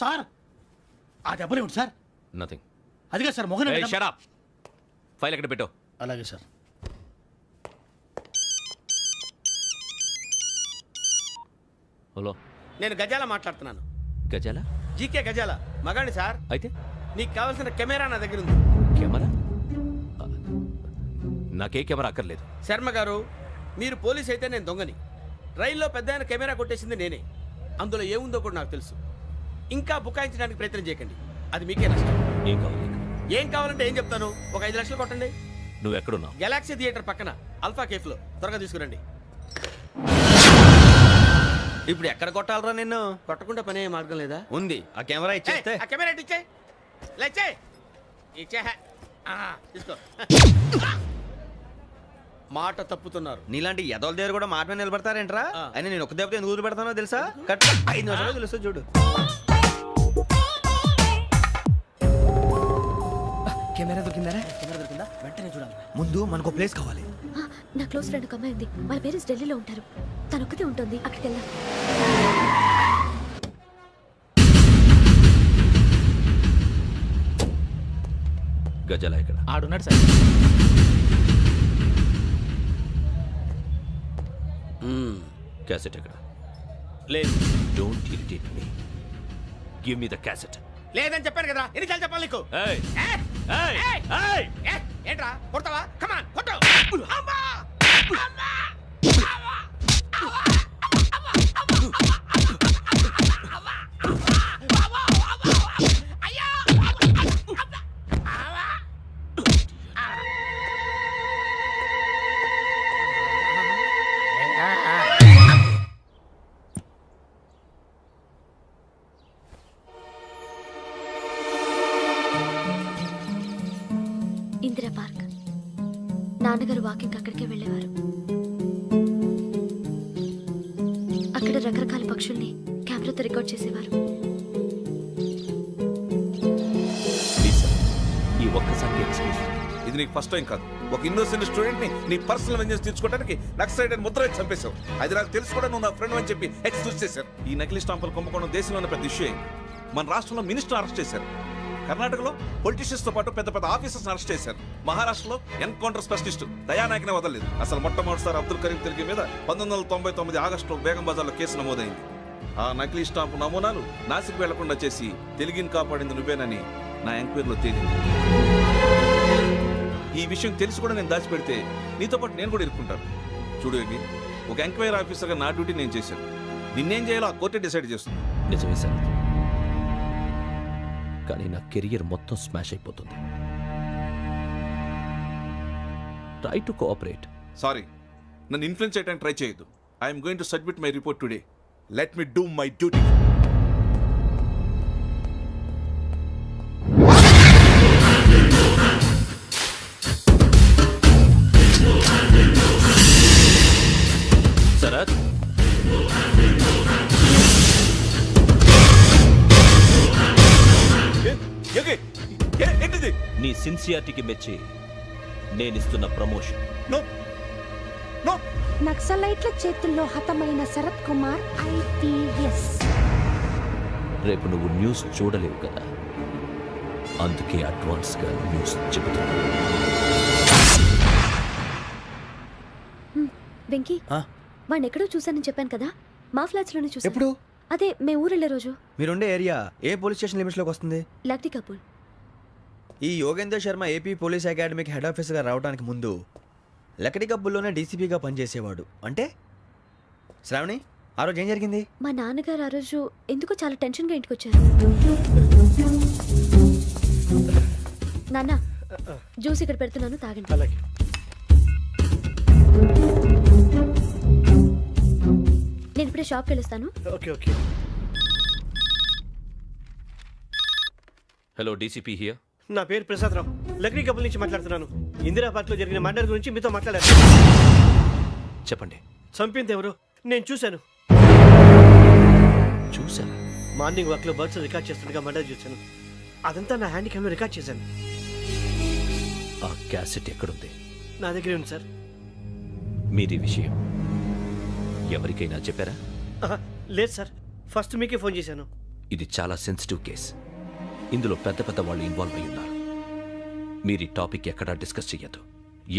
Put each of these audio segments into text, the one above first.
Sir ఆ దెబ్బలు ఏమిటి సార్? నథింగ్. అదిగా సార్ మొహన్ షట్ అప్. ఫైల్ ఎక్కడ పెట్టు. అలాగే సార్. హలో, నేను గజాల మాట్లాడుతున్నాను. గజాల? జీకే గజాల మగాండి సార్. అయితే నీకు కావాల్సిన కెమెరా నా దగ్గర ఉంది. కెమెరా? నాకే కెమెరా అక్కర్లేదు. శర్మ గారు, మీరు పోలీస్ అయితే నేను దొంగని. రైల్లో పెద్ద ఆయన కెమెరా కొట్టేసింది నేనే. అందులో ఏముందో కూడా నాకు తెలుసు. ఇంకా బుకాయించడానికి ప్రయత్నం చేయకండి, అది మీకే నష్టం. ఏం కావాలి? ఏం కావాలంటే ఏం చెప్తాను, ఒక 5 లక్షలు కొట్టండి. నువ్వు ఎక్కడున్నావు? గెలాక్సీ థియేటర్ పక్కన అల్ఫా కేఫ్లో. త్వరగా తీసుకురండి. ఇప్పుడు ఎక్కడ కొట్టాలరా నిన్ను? కొట్టకుండా పనే మార్గం లేదా? ఉంది. ఆ కెమెరా ఇచ్చేస్తే. ఆ కెమెరా ఇచ్చే లేచే ఇచ్చే తీసుకో. మాట తప్పుతున్నారు. నీలాంటి ఎదల దగ్గర కూడా మాట మీద నిలబడతారేంట్రా? ఆ. అయినా నేను ఒక దెబ్బతో ఎందుకు పెడతానో తెలుసా? కట్ 5 నిమిషాలు తెలుసు చూడు. కెమెరా దొరికిందా? వెంటనే చూడాలి. ముందు మనకు ప్లేస్ కావాలి. నా క్లోజ్ ఫ్రెండ్ ఒక అమ్మాయి ఉంది. వాళ్ళ పేరెంట్స్ ఢిల్లీలో ఉంటారు. తను ఒక్కతే ఉంటుంది. అక్కడికి వెళ్దాం. గజాల ఎక్కడ? ఆడున్నాడు సార్. క్యాసెట్ ఎక్కడ? లేదు. Don't irritate me. Give me the cassette. లేదని చెప్పాను కదా, ఎన్నిసార్లు చెప్పాలి నీకు? ఏయ్ ఏయ్! ఏయ్ ఏయ్! ఏయ్! ఏయ్! ఏంట్రా కొడతావా? కమాన్ కొట్టు. అమ్మా! అమ్మా! ఇందిరా పార్క్. నాన్నగారు వాకింగ్ అక్కడికే వెళ్ళేవారు. అక్కడ రకరకాల పక్షుల్ని కెమెరాతో రికార్డ్ చేసేవారు. ప్లీజ్ సార్, ఈ ఒక్కసారి ఎక్స్క్యూజ్. ఇది నీకు ఫస్ట్ టైం కాదు. ఒక ఇన్నోసెంట్ స్టూడెంట్ ని నీ పర్సనల్ వెంజెన్స్ తీర్చుకోవడానికి నక్సలైట్ అని ముద్ర వేసి చంపేశావు. అది నాకు తెలుసు కూడా నువ్వు నా ఫ్రెండ్ అని చెప్పి ఎక్స్క్యూజ్ చేశారు. ఈ నకిలీ స్టాంపులు కుంభకోణం దేశంలోనే పెద్ద ఇష్యూ అయింది. మన రాష్ట్రంలో మినిస్టర్ అరెస్ట్ చేశారు. కర్ణాటకలో పొలిటీషియన్స్ తో పాటు పెద్ద పెద్ద ఆఫీసర్స్ అరెస్ట్ చేశారు. మహారాష్ట్రలో ఎన్కౌంటర్ స్పెషలిస్ట్ దయానాయకనే వదలలేదు. అసలు మొట్టమొదటిసారి అబ్దుల్ కరీం తిరిగి మీద 1999 ఆగస్టులో బేగం బజార్లో కేసు నమోదైంది. ఆ నకిలీ స్టాంపు నమూనాలు నాసిక్ వెళ్లకుండా చేసి తెలుగుని కాపాడింది నువ్వేనని నా ఎంక్వైరీలో తేలింది. ఈ విషయం తెలిసి కూడా నేను దాచిపెడితే నీతో పాటు నేను కూడా ఇరుక్కుంటాను. చూడు యోగి, ఒక ఎంక్వైరీ ఆఫీసర్గా నా డ్యూటీ నేను చేశాను. నిన్నేం చేయాలో ఆ కోర్టే డిసైడ్ చేస్తుంది. నిజమే సార్, కానీ నా కెరియర్ మొత్తం స్మాష్ అయిపోతుంది. Try to cooperate. సారీ, నన్ను ఇన్ఫ్లుయెన్స్ చేయడానికి ట్రై చేయొద్దు. I'm going to submit my report today. Let me do my duty. Sharath, ఏంటిది? నీ సిన్సియారిటీకి మెచ్చి నేనిస్తున్న ప్రమోషన్. No no. నక్సలైట్ల చేతుల్లో హతమైన శరత్ కుమార్ IPS. రేపు నువ్వు న్యూస్ చూడలేవు కదా, అందుకే అడ్వాన్స్ గా న్యూస్ చెబుతున్నా. వెంకీ, వాడిని ఎక్కడో చూశానని చెప్పాను కదా, మా ఫ్లాట్స్ లోనే చూసాను. ఎప్పుడు? అదే మేము ఊరెళ్ళే రోజు. మీరుండే ఏరియా ఏ పోలీస్ స్టేషన్ లిమిట్స్ లోకి వస్తుంది? Lucky couple. ఈ యోగేందర్ శర్మ ఏపీ పోలీస్ అకాడమీకి హెడ్ ఆఫీసర్గా రావడానికి ముందు లకడి కబ్బుల్లోనే డీసీపీగా పనిచేసేవాడు. అంటే శ్రావణి, ఆ రోజు ఏం జరిగింది? మా నాన్నగారు ఆ రోజు ఎందుకో చాలా టెన్షన్గా ఇంటికి వచ్చారు. నాన్న, జ్యూస్ ఇక్కడ పెడుతున్నాను, తాగండి. అలాగే. నేను ఇప్పుడే షాప్కి వెళ్ళొస్తాను. Okay okay. Hello, DCP here. నా పేరు ప్రసాదరావు, లక్డీ కపుల్ నుంచి మాట్లాడుతున్నాను. ఇందిరా పార్క్ లో జరిగిన మర్డర్ గురించి మీతో మాట్లాడారు. చెప్పండి. చంపింది ఎవరు? నేను చూశాను. చూసారా? మార్నింగ్ వాక్ లో బర్డ్స్ రికార్డ్ చేస్తుండగా మర్డర్ చూశాను. అదంతా నా హ్యాండ్ క్యామ్లో రికార్డ్ చేశాను. ఆ క్యాసెట్ ఎక్కడుంది? నా దగ్గరే ఉంది సార్. మీది విషయం ఎవరికైనా చెప్పారా? లేదు సార్, ఫస్ట్ మీకే ఫోన్ చేశాను. ఇది చాలా సెన్సిటివ్ కేస్. ఇందులో పెద్ద పెద్ద వాళ్ళు ఇన్వాల్వ్ అయి ఉన్నారు. మీరు ఈ టాపిక్ ఎక్కడా డిస్కస్ చెయ్యొద్దు.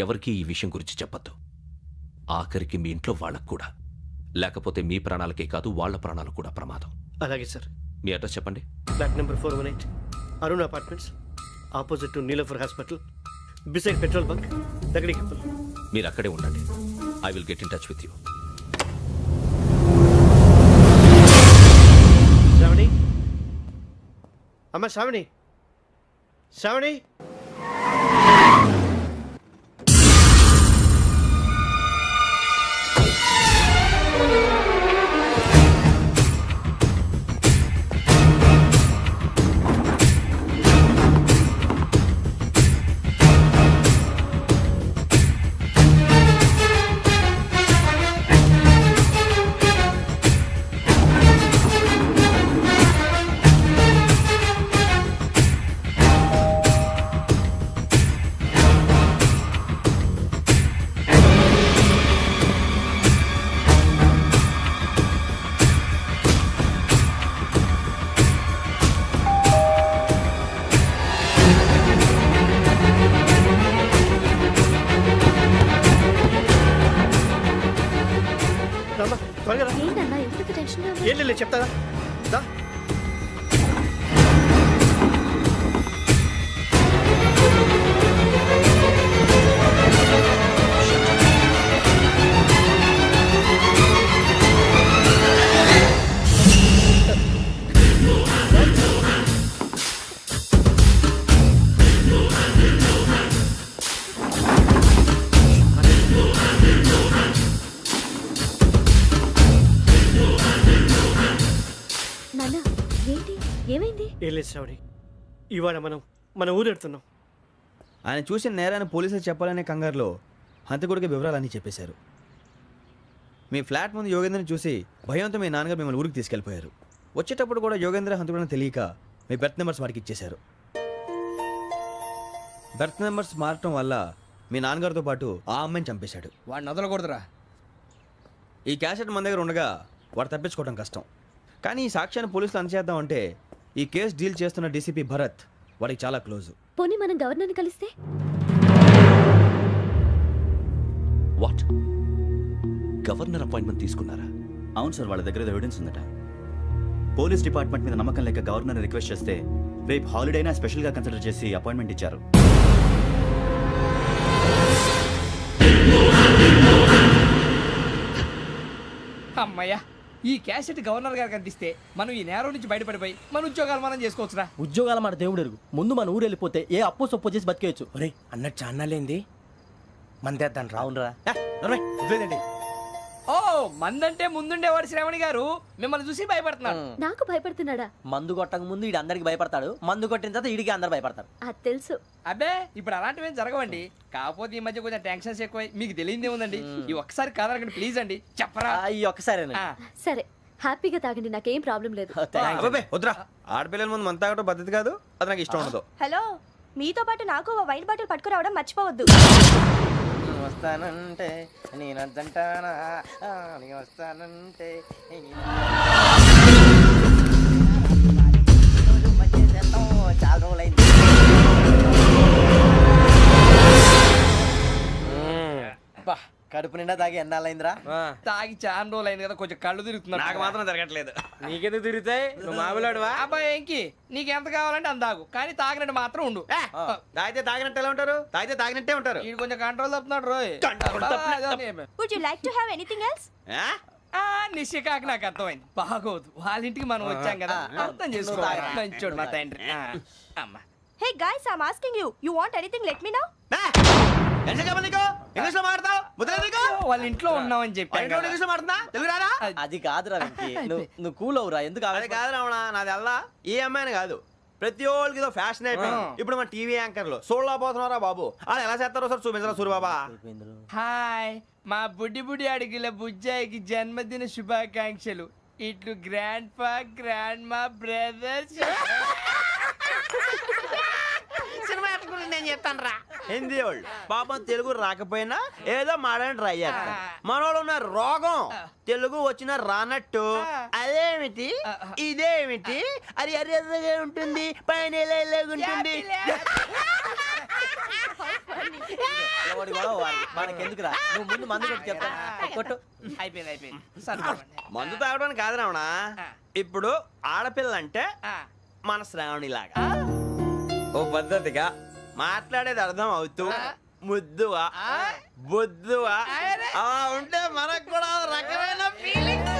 ఎవరికీ ఈ విషయం గురించి చెప్పొద్దు. ఆఖరికి మీ ఇంట్లో వాళ్ళకు కూడా. లేకపోతే మీ ప్రాణాలకే కాదు వాళ్ళ ప్రాణాలు కూడా ప్రమాదం. అలాగే సార్. మీ అడ్రస్ చెప్పండి. Flat number 418 Arun apartments, opposite to Niloufer hospital, beside petrol bunk, దగ్గర కప్పల్. మీరు అక్కడే ఉండండి. I will get in touch with you. Shravani, అమ్మ శ్రావణి, శ్రావణి. రామ్మా, త్వరగా రా. ఏంటన్నా ఎందుకు టెన్షన్ ఏం లేదు చెప్తాదా దా. నాన్న ఏంటి ఏమైంది? ఏం లేదు శ్రావణి, ఇవాళ మనం మన ఊరెడుతున్నాం. ఆయన చూసిన నేరాన్ని పోలీసులు చెప్పాలనే కంగారులో హంతకుడికి వివరాలన్నీ చెప్పేశారు. మీ ఫ్లాట్ ముందు యోగేంద్రని చూసి భయంతో మీ నాన్నగారు మిమ్మల్ని ఊరికి తీసుకెళ్ళిపోయారు. వచ్చేటప్పుడు కూడా యోగేంద్ర హంతకుడని తెలియక మీ బెర్త్ నెంబర్స్ వారికి ఇచ్చేశారు. బెర్త్ నెంబర్స్ మారటం వల్ల మీ నాన్నగారితో పాటు ఆ అమ్మాయిని చంపేశాడు. వాడిని వదలకూడదురా. ఈ క్యాసెట్ మన దగ్గర ఉండగా వాడు తప్పించుకోవడం కష్టం. కానీ ఈ సాక్ష్యాన్ని పోలీసులు అందజేద్దామంటే ఈ కేసు డీల్ చేస్తున్న డీసీపీ భరత్ వాడికి చాలా క్లోజు. పోనీ మనం గవర్నర్ని కలిస్తే? వాట్? గవర్నర్ అపాయింట్మెంట్ తీసుకున్నారా? అవును సార్, వాళ్ళ దగ్గర ఎవిడెన్స్ ఉందట. పోలీస్ డిపార్ట్మెంట్ మీద నమ్మకం లేక గవర్నర్ రిక్వెస్ట్ చేస్తే రేపు హాలిడేనా స్పెషల్గా కన్సిడర్ చేసి అపాయింట్మెంట్ ఇచ్చారు. అమ్మయ్యా, ఈ క్యాసెట్ గవర్నర్ గారికి అందిస్తే మనం ఈ నేరం నుంచి బయటపడిపోయి మన ఉద్యోగాలు మనం చేసుకోవచ్చురా. ఉద్యోగాల మాట దేవుడు ఎరుగు. ముందు మన ఊరు వెళ్ళిపోతే ఏ అప్పు సొప్పు చేసి బతికేయచ్చు. ఒరే అన్నట్టు చాన్నాలేంది మందేద్దాను రా. అవునరా? వదిలేదండి. ఓ మందంటే ముందుండేవాడు శ్రావణి గారు మిమ్మల్ని చూసి భయపడుతున్నాడు. నాకు భయపడుతున్నాడా? మందు కొట్టక ముందు ఈడు అందరికి భయపడతాడు, మందు కొట్టిన తర్వాత ఈడికి అందరు భయపడతారు. అది తెలుసు. అబ్బే ఇప్పుడు అలాంటివి ఏం జరగవండి. కాకపోతే ఈ మధ్య కొంచెం టెన్షన్స్ ఎక్కువ. మీకు తెలియదే ఉందండి. ఈ ఒక్కసారి కాదనకండి ప్లీజ్ అండి, చెప్పరా. ఈ ఒక్కసారి సరే హ్యాపీగా తాగండి, నాకేం ప్రాబ్లం లేదు. అబ్బే వద్దురా, ఆడపిల్లల ముందు మన తాగడం పద్ధతి కాదు. అది నాకు ఇష్టం ఉండదు. హలో, మీతో పాటు నాకు ఓ వైన్ బాటిల్ పట్టుకురావడం మర్చిపోవద్దు. వస్తానంటే నేనంటానా వస్తానంటే చాలా రోజులైంది. కడుపు నిండా తాగి ఎన్నాళ్ళైందిరా? తాగి చాలా రోజులు అయింది కదా, కొంచెం కళ్ళు తిరుగుతున్నాడు. నాకు మాత్రం జరగట్లేదు. నీకెందుకు తిరుగుతాయి? నువ్వు మామిలాడువా? అబ్బాయి ఏంకి నీకు ఎంత కావాలంటే అంత తాగు, కానీ తాగినట్టు మాత్రం ఉండు. తాగితే తాగినట్టు ఎలా ఉంటారు? తాగితే తాగినట్టే ఉంటారు. వీడు కొంచెం కంట్రోల్ తప్పుతున్నాడు రోయ్. Would you like to have anything else? నిశ్చికాకి నాకు అర్థమైంది. బాగోదు, వాళ్ళ ఇంటికి మనం వచ్చాం కదా, అర్థం చేసుకోవాలి. మంచోడు మా తండ్రి. అమ్మా hey guys, I am asking you, you want anything let me know. English లో మాట్లాడతావు? వాళ్ళ ఇంట్లో ఉన్నామని చెప్పాను కదా. ఇంగ్లీష్ లో మాట్లాడుతున్నా? తెలుగు రారా? అది కాదురా వెంకీ, నువ్వు కూల్ అవురా. ఎందుకు అదే కాదు రావణ, నాది అల్లా ఏ అమ్మాయిని కాదు, ప్రతి ఒక్కరికి ఇదో ఫ్యాషన్ అయిపోయింది. ఇప్పుడు మన టీవీ యాంకర్లు సోళ్ళ పోతున్నారా బాబు, అది ఎలా చేస్తారో సార్ చూపించరా సూరిబాబా. హాయ్, మా బుడ్డి బుడ్డి అడిగిల బుజ్జాయికి జన్మదిన శుభాకాంక్షలు. ఇట్లు గ్రాండ్ ఫా గ్రాండ్ మా బ్రదర్స్. సినిమా నేను చెప్తాను రా. హిందీ వాళ్ళు పాపం తెలుగు రాకపోయినా ఏదో మాడని ట్రై చేస్తారు మనోళ్ళు ఉన్న రోగం తెలుగు వచ్చిన రానట్టు అదేమిటి ఇదేమిటి అది అరిగా ఉంటుంది పైన ఉంటుంది ఎవడి గొడవ వాడిది. మనకెందుకురా నువ్వు ముందు మందు కొట్టి చెప్తాను కొట్టు. అయిపోయింది సరిపోండి. మందు తాగడానికి కాదు రావణ ఇప్పుడు ఆడపిల్ల అంటే మన శ్రావణిలాగా ఓ పద్ధతిగా మాట్లాడేది అర్థం అవుతూ ముద్దువా బొద్దువా అలా ఉంటే మనకు కూడా రకమైన ఫీలింగ్స్